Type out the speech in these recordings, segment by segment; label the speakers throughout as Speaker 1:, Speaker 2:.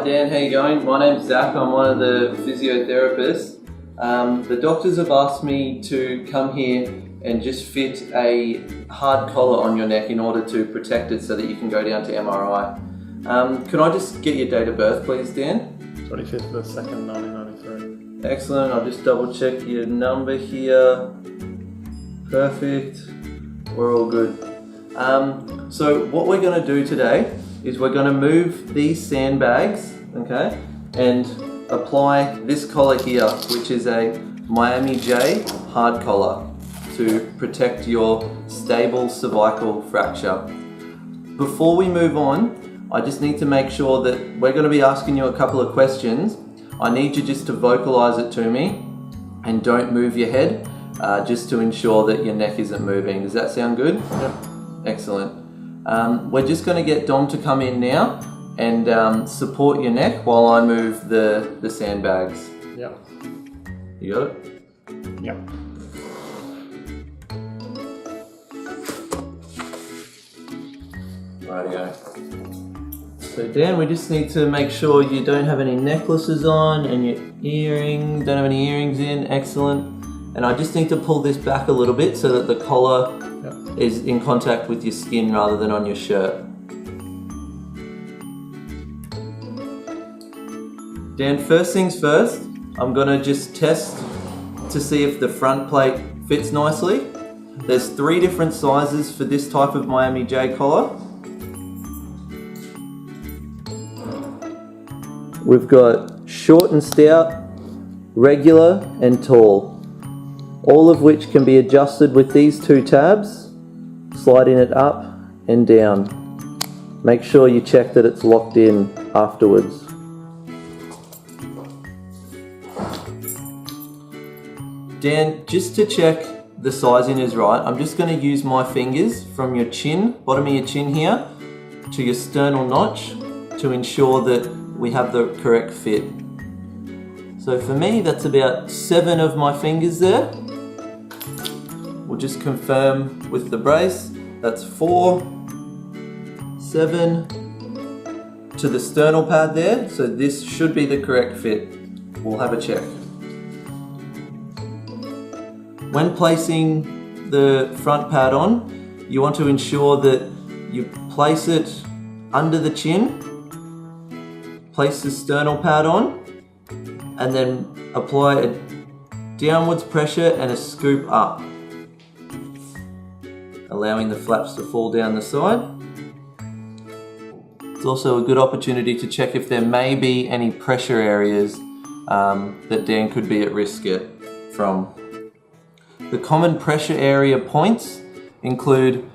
Speaker 1: Dan, how you going? My name's Zach, I'm one of the physiotherapists. The doctors have asked me to come here and just fit a hard collar on your neck in order to protect it so that you can go down to MRI. Can I just get your date of birth please, Dan?
Speaker 2: 25th of the 2nd, 1993.
Speaker 1: Excellent, I'll just double check your number here. Perfect, we're all good. So what we're going to do today is we're going to move these sandbags, okay, and apply this collar here, which is a Miami J hard collar to protect your stable cervical fracture. Before we move on, I just need to make sure that we're going to be asking you a couple of questions. I need you just to vocalize it to me and don't move your head, just to ensure that your neck isn't moving. Does that sound good?
Speaker 2: Yep.
Speaker 1: Excellent. We're just going to get Dom to come in now and support your neck while I move the sandbags.
Speaker 2: Yep.
Speaker 1: You got it?
Speaker 2: Yep.
Speaker 1: Rightio. So Dan, we just need to make sure you don't have any necklaces on and your earrings, don't have any earrings in. Excellent. And I just need to pull this back a little bit so that the collar is in contact with your skin rather than on your shirt. Dan, first things first, I'm gonna just test to see if the front plate fits nicely. There's 3 different sizes for this type of Miami J collar. We've got short and stout, regular and tall, all of which can be adjusted with these 2 tabs, sliding it up and down. Make sure you check that it's locked in afterwards. Dan, just to check the sizing is right, I'm just going to use my fingers from your chin, bottom of your chin here, to your sternal notch to ensure that we have the correct fit. So for me, that's about 7 of my fingers there. We'll just confirm with the brace. That's 4, 7 to the sternal pad there. So this should be the correct fit. We'll have a check. When placing the front pad on, you want to ensure that you place it under the chin, place the sternal pad on, and then apply a downwards pressure and a scoop up, allowing the flaps to fall down the side. It's also a good opportunity to check if there may be any pressure areas that Dan could be at risk from. The common pressure area points include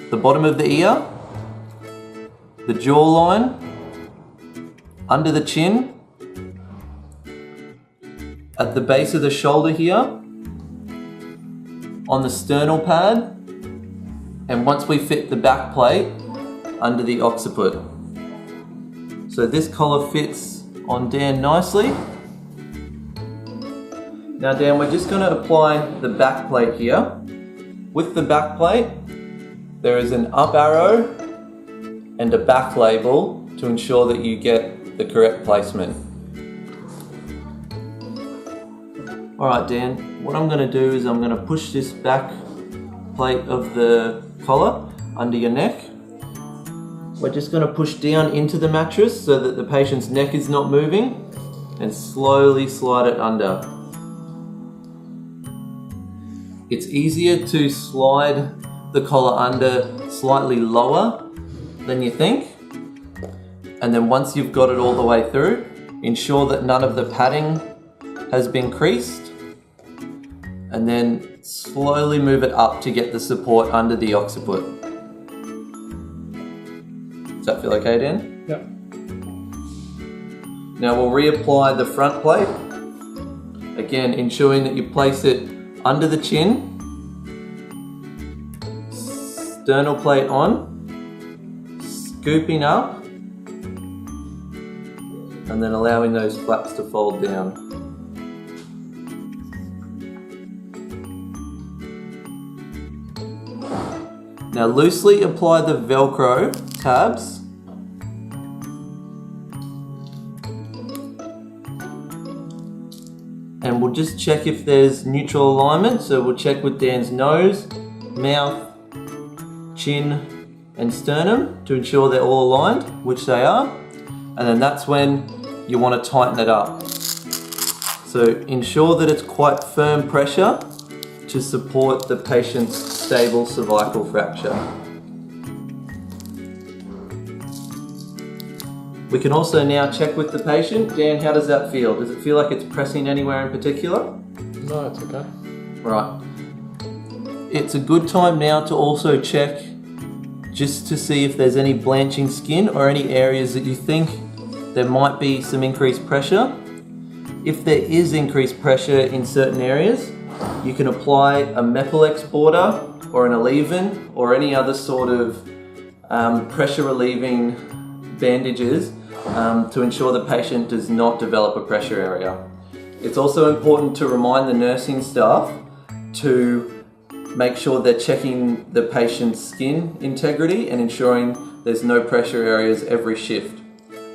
Speaker 1: the bottom of the ear, the jawline, under the chin, at the base of the shoulder here, on the sternal pad, and once we fit the back plate, under the occiput. So this collar fits on Dan nicely. Now Dan, we're just going to apply the back plate here. With the back plate, there is an up arrow and a back label to ensure that you get the correct placement. Alright Dan, what I'm going to do is I'm going to push this back plate of the collar under your neck. We're just going to push down into the mattress so that the patient's neck is not moving and slowly slide it under. It's easier to slide the collar under slightly lower than you think. And then once you've got it all the way through, ensure that none of the padding has been creased. And then slowly move it up to get the support under the occiput. Does that feel okay, Dan?
Speaker 2: Yep.
Speaker 1: Now we'll reapply the front plate. Again, ensuring that you place it under the chin, sternal plate on, scooping up, and then allowing those flaps to fold down. Now loosely apply the velcro tabs and we'll just check if there's neutral alignment. So we'll check with Dan's nose, mouth, chin and sternum to ensure they're all aligned, which they are. And then that's when you want to tighten it up. So ensure that it's quite firm pressure to support the patient's stable cervical fracture. We can also now check with the patient. Dan, how does that feel? Does it feel like it's pressing anywhere in particular?
Speaker 2: No, it's okay.
Speaker 1: Right. It's a good time now to also check just to see if there's any blanching skin or any areas that you think there might be some increased pressure. If there is increased pressure in certain areas, you can apply a Mepilex border or an Alleven or any other sort of pressure relieving bandages to ensure the patient does not develop a pressure area. It's also important to remind the nursing staff to make sure they're checking the patient's skin integrity and ensuring there's no pressure areas every shift.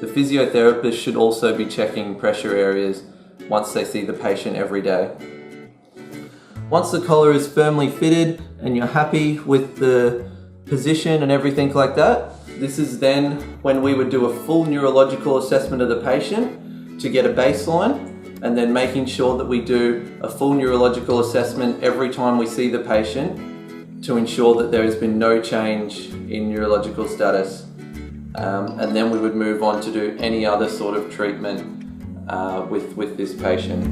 Speaker 1: The physiotherapist should also be checking pressure areas once they see the patient every day. Once the collar is firmly fitted and you're happy with the position and everything like that, this is then when we would do a full neurological assessment of the patient to get a baseline, and then making sure that we do a full neurological assessment every time we see the patient to ensure that there has been no change in neurological status. And then we would move on to do any other sort of treatment with this patient.